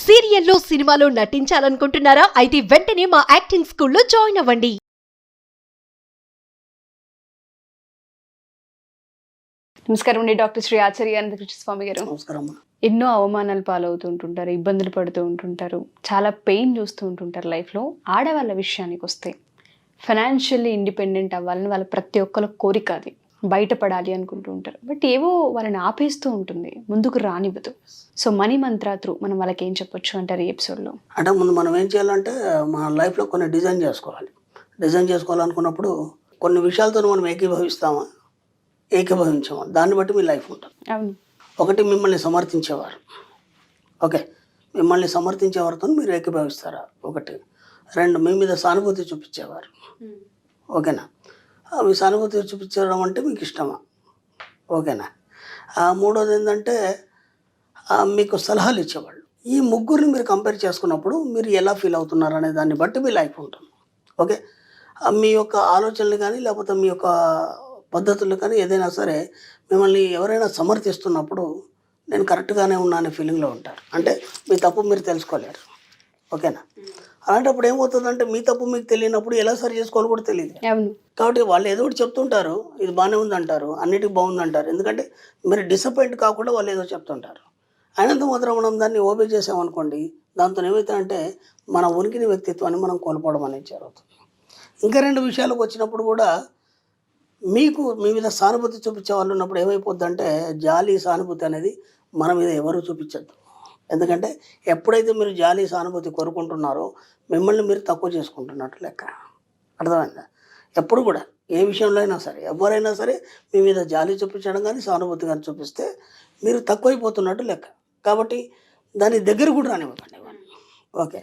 సీరియల్లో సినిమాలో నటించాలనుకుంటున్నారా? అయితే వెంటనే మా యాక్టింగ్ స్కూల్లో జాయిన్ అవ్వండి. నమస్కారం అండి డాక్టర్ శ్రీ ఆచార్య అనంతకృష్ణ స్వామి గారు. నమస్కారం. ఎన్నో అవమానాలు పాలవుతుంటుంటారు, ఇబ్బందులు పడుతూ ఉంటుంటారు, చాలా పెయిన్ చూస్తూ ఉంటుంటారు లైఫ్లో. ఆడవాళ్ళ విషయానికి వస్తే ఫైనాన్షియల్లీ ఇండిపెండెంట్ అవ్వాలని వాళ్ళ ప్రతి ఒక్కరి కోరిక, అది బయటపడాలి అనుకుంటూ ఉంటారు. బట్ ఏవో వాళ్ళని ఆపేస్తూ ఉంటుంది, ముందుకు రానివ్వదు. సో మనీ మంత్ర త్రూ మనం వాళ్ళకి ఏం చెప్పొచ్చు అంటారు ఈ ఎపిసోడ్లో? అంటే ముందు మనం ఏం చేయాలంటే మన లైఫ్లో కొన్ని డిజైన్ చేసుకోవాలి. డిజైన్ చేసుకోవాలనుకున్నప్పుడు కొన్ని విషయాలతో మనం ఏకీభవిస్తామా, ఏకీభవించామా, దాన్ని బట్టి మీ లైఫ్ ఉంటుంది. అవును. ఒకటి, మిమ్మల్ని సమర్థించేవారు. ఓకే, మిమ్మల్ని సమర్థించేవారితో మీరు ఏకీభవిస్తారా? ఒకటి. రెండు, మీ మీద సానుభూతి చూపించేవారు. ఓకేనా? మీ సానుభూతి చూపించడం అంటే మీకు ఇష్టమా? ఓకేనా? మూడోది ఏంటంటే మీకు సలహాలు ఇచ్చేవాళ్ళు. ఈ ముగ్గురిని మీరు కంపేర్ చేసుకున్నప్పుడు మీరు ఎలా ఫీల్ అవుతున్నారు అనే దాన్ని బట్టి మీ లైఫ్ ఉంటుంది. ఓకే, మీ యొక్క ఆలోచనలు కానీ లేకపోతే మీ యొక్క పద్ధతులు కానీ ఏదైనా సరే మిమ్మల్ని ఎవరైనా సమర్థిస్తున్నప్పుడు నేను కరెక్ట్గానే ఉన్నా అనే ఫీలింగ్లో ఉంటారు. అంటే మీ తప్పు మీరు తెలుసుకోలేరు. ఓకేనా? అలాంటప్పుడు ఏమవుతుందంటే మీ తప్పు మీకు తెలియనప్పుడు ఎలా సరి చేసుకోవాలో కూడా తెలియదు. కాబట్టి వాళ్ళు ఏదో ఒకటి చెప్తుంటారు, ఇది బాగానే ఉందంటారు, అన్నిటికీ బాగుందంటారు. ఎందుకంటే మీరు డిసప్పాయింట్ కాకుండా వాళ్ళు ఏదో చెప్తుంటారు. అయినంత మాత్రం మనం దాన్ని ఓబే చేసామనుకోండి, దాంతో ఏమవుతుందంటే మన ఉనికిని, వ్యక్తిత్వాన్ని మనం కోల్పోవడం అనేది జరుగుతుంది. ఇంకా రెండు విషయాలకు వచ్చినప్పుడు కూడా మీకు మీ మీద సానుభూతి చూపించే వాళ్ళు ఉన్నప్పుడు ఏమైపోద్దంటే జాలి, సానుభూతి అనేది మన మీద ఎవరు చూపించద్దు. ఎందుకంటే ఎప్పుడైతే మీరు జాలి, సానుభూతి కోరుకుంటున్నారో మిమ్మల్ని మీరు తక్కువ చేసుకుంటున్నట్టు లెక్క. అర్థమైందా? ఎప్పుడు కూడా ఏ విషయంలో అయినా సరే ఎవరైనా సరే మీ మీద జాలి చూపించడం కానీ సానుభూతి కానీ చూపిస్తే మీరు తక్కువైపోతున్నట్టు లెక్క. కాబట్టి దాని దగ్గర కూడా రానివ్వకండి. ఓకే,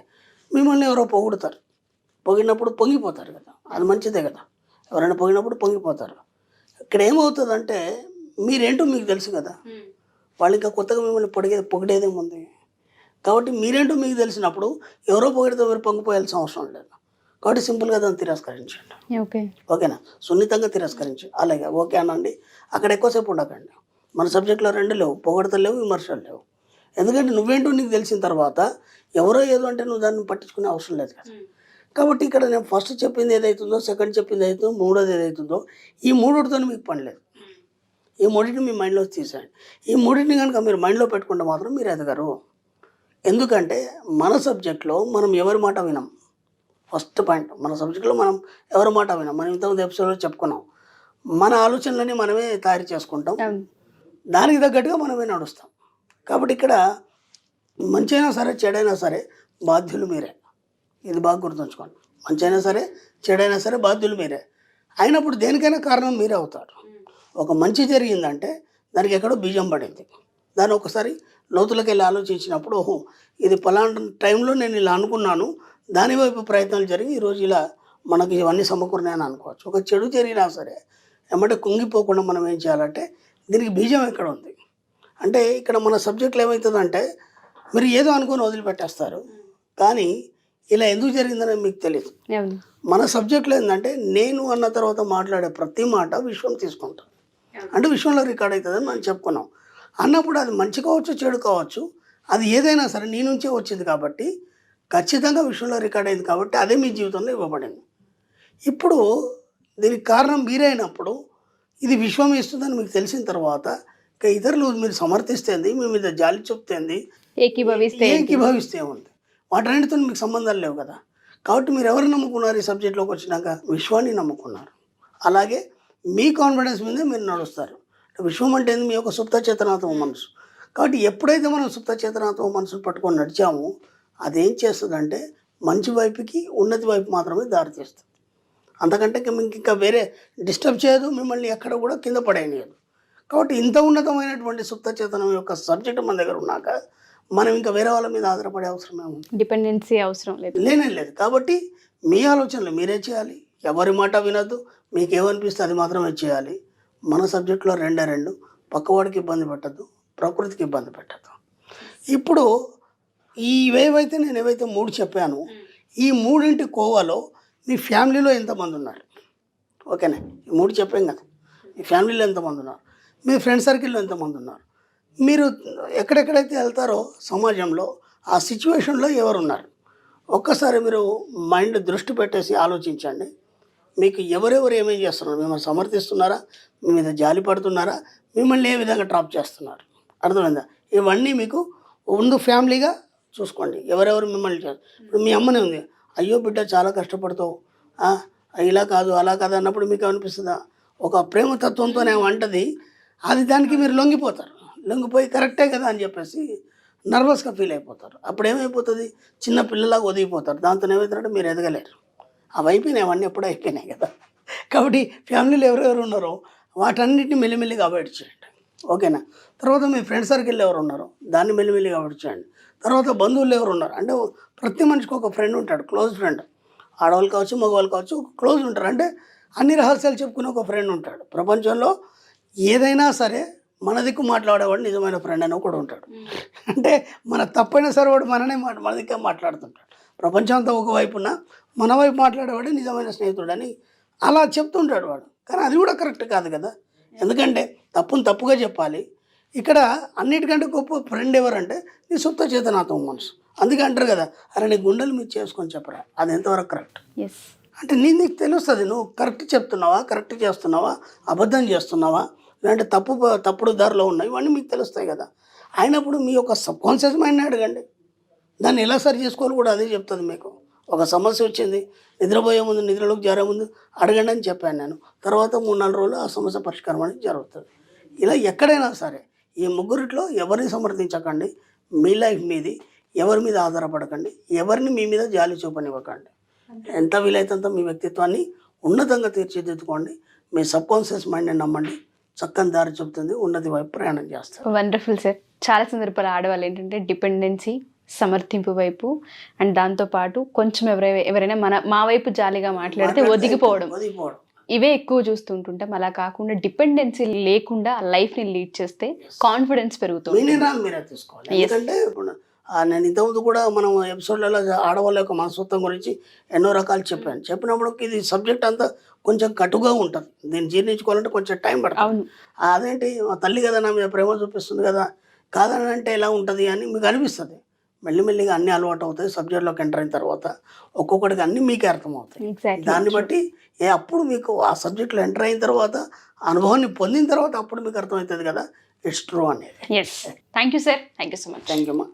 మిమ్మల్ని ఎవరో పొగుడుతారు, పొగిడినప్పుడు పొంగిపోతారు కదా, అది మంచిదే కదా. ఎవరైనా పొగిడినప్పుడు పొంగిపోతారు. ఇక్కడ ఏమవుతుందంటే మీరేంటో మీకు తెలుసు కదా, వాళ్ళు ఇంకా కొత్తగా మిమ్మల్ని పొగిడేదేముంది. కాబట్టి మీరేంటో మీకు తెలిసినప్పుడు ఎవరో పొగిడితే మీరు పొంగిపోయాల్సిన అవసరం లేదు. కాబట్టి సింపుల్గా దాన్ని తిరస్కరించండి. ఓకేనా? సున్నితంగా తిరస్కరించండి. అలాగే ఓకే అనండి. అక్కడ ఎక్కువసేపు ఉండకండి. మన సబ్జెక్ట్లో రెండు లేవు, పొగడతలు లేవు, విమర్శలు లేవు. ఎందుకంటే నువ్వేంటో నీకు తెలిసిన తర్వాత ఎవరో ఏదో అంటే నువ్వు దాన్ని పట్టించుకునే అవసరం లేదు కదా. కాబట్టి ఇక్కడ నేను ఫస్ట్ చెప్పింది ఏదైతుందో, సెకండ్ చెప్పింది ఏదైతుందో, మూడోది ఏదైతుందో, ఈ మూడుతో మీకు పని లేదు. ఈ మూడింటిని మీ మైండ్లో తీసేయండి. ఈ మూడింటిని కనుక మీరు మైండ్లో పెట్టుకుంటే మాత్రం మీరు ఎదగరు. ఎందుకంటే మన సబ్జెక్ట్లో మనం ఎవరి మాట వినం. ఫస్ట్ పాయింట్, మన సబ్జెక్ట్లో మనం ఎవరి మాట వినం. మనం ఇంతకుముందు ఎపిసోడ్లో చెప్పుకున్నాం. మన ఆలోచనలని మనమే తయారు చేసుకుంటాం, దానికి తగ్గట్టుగా మనమే నడుస్తాం. కాబట్టి ఇక్కడ మంచి అయినా సరే చెడైనా సరే బాధ్యులు మీరే. ఇది బాగా గుర్తుంచుకోండి. మంచి అయినా సరే చెడైనా సరే బాధ్యులు మీరే. అయినప్పుడు దేనికైనా కారణం మీరే అవుతారు. ఒక మంచి జరిగిందంటే దానికి ఎక్కడో బీజం పడింది. దాన్ని ఒకసారి లోతులకు వెళ్ళి ఆలోచించినప్పుడు ఓహో ఇది పలానా టైంలో నేను ఇలా అనుకున్నాను, దానివైపు ప్రయత్నాలు జరిగి ఈరోజు ఇలా మనకి ఇవన్నీ సమకూరినాయని అనుకోవచ్చు. ఒక చెడు జరిగినా సరే ఏమంటే కుంగిపోకుండా మనం ఏం చేయాలంటే దీనికి బీజం ఎక్కడ ఉంది అంటే ఇక్కడ మన సబ్జెక్టులు ఏమవుతుందంటే మీరు ఏదో అనుకొని వదిలిపెట్టేస్తారు, కానీ ఇలా ఎందుకు జరిగిందని మీకు తెలియదు. మన సబ్జెక్టులో ఏంటంటే నేను అన్న తర్వాత మాట్లాడే ప్రతి మాట విశ్వం తీసుకుంటాం. అంటే విశ్వంలో రికార్డ్ అవుతుందని మనం చెప్పుకున్నాం. అన్నప్పుడు అది మంచి కావచ్చు, చెడు కావచ్చు, అది ఏదైనా సరే నీ నుంచే వచ్చింది కాబట్టి ఖచ్చితంగా విశ్వంలో రికార్డ్ అయింది కాబట్టి అదే మీ జీవితంలో ఇవ్వబడింది. ఇప్పుడు దీనికి కారణం మీరైనప్పుడు ఇది విశ్వం ఇస్తుందని మీకు తెలిసిన తర్వాత ఇక ఇతరులు మీరు సమర్థిస్తేంది, మీ మీద జాలి చూపుతేంది, ఏకీభవిస్తే ఉంది, వాటన్నిటితో మీకు సంబంధాలు లేవు కదా. కాబట్టి మీరు ఎవరు నమ్ముకున్నారు ఈ సబ్జెక్ట్లోకి వచ్చినాక? విశ్వాన్ని నమ్ముకున్నారు. అలాగే మీ కాన్ఫిడెన్స్ మీదే మీరు నడుస్తారు. విశ్వం అంటే మీ యొక్క సుప్త చేతనాత్మ మనసు. కాబట్టి ఎప్పుడైతే మనం సుప్త చేతనాత్మ మనసును పట్టుకొని నడిచామో అదేం చేస్తుందంటే మంచి వైపుకి, ఉన్నతి వైపు మాత్రమే దారితీస్తుంది. అంతకంటే మీకు ఇంకా వేరే డిస్టర్బ్ చేయదు, మిమ్మల్ని ఎక్కడ కూడా కింద పడేయనియదు. కాబట్టి ఇంత ఉన్నతమైనటువంటి సుప్త చేతనం యొక్క సబ్జెక్ట్ మన దగ్గర ఉన్నాక మనం ఇంకా వేరే వాళ్ళ మీద ఆధారపడే అవసరమే ఉంది, డిపెండెన్సీ అవసరం లేనే లేదు. కాబట్టి మీ ఆలోచనలు మీరే చేయాలి, ఎవరి మాట వినద్దు, మీకు ఏమనిపిస్తే అది మాత్రమే చేయాలి. మన సబ్జెక్టులో రెండే రెండు, పక్కవాడికి ఇబ్బంది పెట్టద్దు, ప్రకృతికి ఇబ్బంది పెట్టద్దు. ఇప్పుడు ఇవేవైతే నేను ఏవైతే మూడు చెప్పాను, ఈ మూడింటి కోవాలో మీ ఫ్యామిలీలో ఎంతమంది ఉన్నారు? ఓకేనా? ఈ మూడు చెప్పాం కదా, మీ ఫ్యామిలీలో ఎంతమంది ఉన్నారు, మీ ఫ్రెండ్ సర్కిల్లో ఎంతమంది ఉన్నారు, మీరు ఎక్కడెక్కడైతే వెళ్తారో సమాజంలో ఆ సిచ్యువేషన్లో ఎవరున్నారు ఒక్కసారి మీరు మైండ్ దృష్టి పెట్టేసి ఆలోచించండి. మీకు ఎవరెవరు ఏమేం చేస్తున్నారు, మిమ్మల్ని సమర్థిస్తున్నారా, మీ మీద జాలి పడుతున్నారా, మిమ్మల్ని ఏ విధంగా డ్రాప్ చేస్తున్నారు, అర్థమైందా? ఇవన్నీ మీకు ముందు ఫ్యామిలీగా చూసుకోండి. ఎవరెవరు మిమ్మల్ని ఇప్పుడు మీ అమ్మనే ఉంది, అయ్యో బిడ్డ చాలా కష్టపడతావు, ఇలా కాదు అలా కాదు అన్నప్పుడు మీకు అనిపిస్తుందా? ఒక ప్రేమతత్వంతోనే అంటది, అది దానికి మీరు లొంగిపోతారు. లొంగిపోయి కరెక్టే కదా అని చెప్పేసి నర్వస్గా ఫీల్ అయిపోతారు. అప్పుడు ఏమైపోతుంది, చిన్న పిల్లలాగా ఒదిగిపోతారు. దాంతో ఏమవుతారంటే మీరు ఎదగలేరు. అవి అయిపోయినాయి, అవన్నీ ఎప్పుడూ అయిపోయినాయి కదా. కాబట్టి ఫ్యామిలీలో ఎవరెవరు ఉన్నారో వాటన్నిటిని మెల్లిమెల్లిగా అవాయిడ్ చేయండి, ఓకేనా? తర్వాత మీ ఫ్రెండ్ సర్కిల్ ఎవరు ఉన్నారో దాన్ని మెల్లిమెల్లిగా అవాయిడ్ చేయండి. తర్వాత బంధువులు ఎవరు ఉన్నారు అంటే ప్రతి మనిషికి ఒక ఫ్రెండ్ ఉంటాడు, క్లోజ్ ఫ్రెండ్. ఆడవాళ్ళు కావచ్చు, మగవాళ్ళు కావచ్చు, క్లోజ్ ఉంటారు. అంటే అన్ని రహస్యాలు చెప్పుకునే ఒక ఫ్రెండ్ ఉంటాడు. ప్రపంచంలో ఏదైనా సరే మన దిక్కు మాట్లాడేవాడు నిజమైన ఫ్రెండ్ అని ఒకడు ఉంటాడు. అంటే మన తప్పైనా సరే వాడు మన దిక్కే మాట్లాడుతుంటాడు. ప్రపంచం అంతా ఒకవైపున మన వైపు మాట్లాడేవాడు నిజమైన స్నేహితుడు అని అలా చెప్తుంటాడు వాడు. కానీ అది కూడా కరెక్ట్ కాదు కదా, ఎందుకంటే తప్పును తప్పుగా చెప్పాలి. ఇక్కడ అన్నిటికంటే గొప్ప ఫ్రెండ్ ఎవరంటే నీ సుప్త చేతనాత్మ మనసు. అందుకే అంటారు కదా, అరే నీ గుండెలు మీరు చేసుకొని చెప్పరా, అది ఎంతవరకు కరెక్ట్ అంటే నీకు తెలుస్తుంది. నువ్వు కరెక్ట్ చెప్తున్నావా, కరెక్ట్ చేస్తున్నావా, అబద్ధం చేస్తున్నావా, లేదంటే తప్పుడు దారిలో ఉన్నాయి, ఇవన్నీ మీకు తెలుస్తాయి కదా. అయినప్పుడు మీ యొక్క సబ్కాన్షియస్ మైండ్ని అడగండి, దాన్ని ఎలా సరి చేసుకోవాలి కూడా అదే చెప్తుంది మీకు. ఒక సమస్య వచ్చింది, నిద్రపోయే ముందు, నిద్రలోకి చేరే ముందు అడగండి అని చెప్పాను నేను. తర్వాత 3-4 రోజులు ఆ సమస్య పరిష్కారం అనేది జరుగుతుంది. ఇలా ఎక్కడైనా సరే ఈ ముగ్గురిట్లో ఎవరిని సమర్థించకండి. మీ లైఫ్ మీది, ఎవరి మీద ఆధారపడకండి, ఎవరిని మీ మీద జాలి చూపనివ్వకండి. ఎంత వీలైతే మీ వ్యక్తిత్వాన్ని ఉన్నతంగా తీర్చిదిద్దుకోండి. మీ సబ్కాన్షియస్ మైండ్ని నమ్మండి, చక్కని దారి చెబుతుంది, ఉన్నతి వైపు ప్రయాణం చేస్తారు. Wonderful sir. చాలా సందర్భాలు ఆడవాళ్ళు ఏంటంటే డిపెండెన్సీ, సమర్థింపు వైపు అండ్ దాంతోపాటు కొంచెం ఎవరైనా మా వైపు జాలిగా మాట్లాడితే ఒదిగిపోవడం, ఇవే ఎక్కువ చూస్తుంటుంటాం. అలా కాకుండా డిపెండెన్సీ లేకుండా లైఫ్ని లీడ్ చేస్తే కాన్ఫిడెన్స్ పెరుగుతుంది. మీరే తీసుకోవాలి. ఎందుకంటే ఇప్పుడు నేను ఇంతకుముందు కూడా మనం ఎపిసోడ్లలో ఆడవాళ్ళ యొక్క మనస్తత్వం గురించి ఎన్నో రకాలు చెప్పినప్పుడు ఇది సబ్జెక్ట్ అంతా కొంచెం కటుగా ఉంటుంది. దీన్ని జీర్ణించుకోవాలంటే కొంచెం టైం పడుతుంది. అదేంటి మా తల్లి కదా నా మీద ప్రేమ చూపిస్తుంది కదా, కాదని అంటే ఎలా ఉంటుంది అని మీకు అనిపిస్తుంది. మెల్లిమెల్లిగా అన్నీ అలవాటు అవుతాయి. సబ్జెక్ట్లోకి ఎంటర్ అయిన తర్వాత ఒక్కొక్కటికి అన్నీ మీకే అర్థమవుతాయి. దాన్ని బట్టి అప్పుడు మీకు ఆ సబ్జెక్ట్లో ఎంటర్ అయిన తర్వాత అనుభవాన్ని పొందిన తర్వాత అప్పుడు మీకు అర్థమవుతుంది కదా ఇట్స్ ట్రూ అనేది. Yes, thank you sir, thank you so much. Thank you అమ్మా.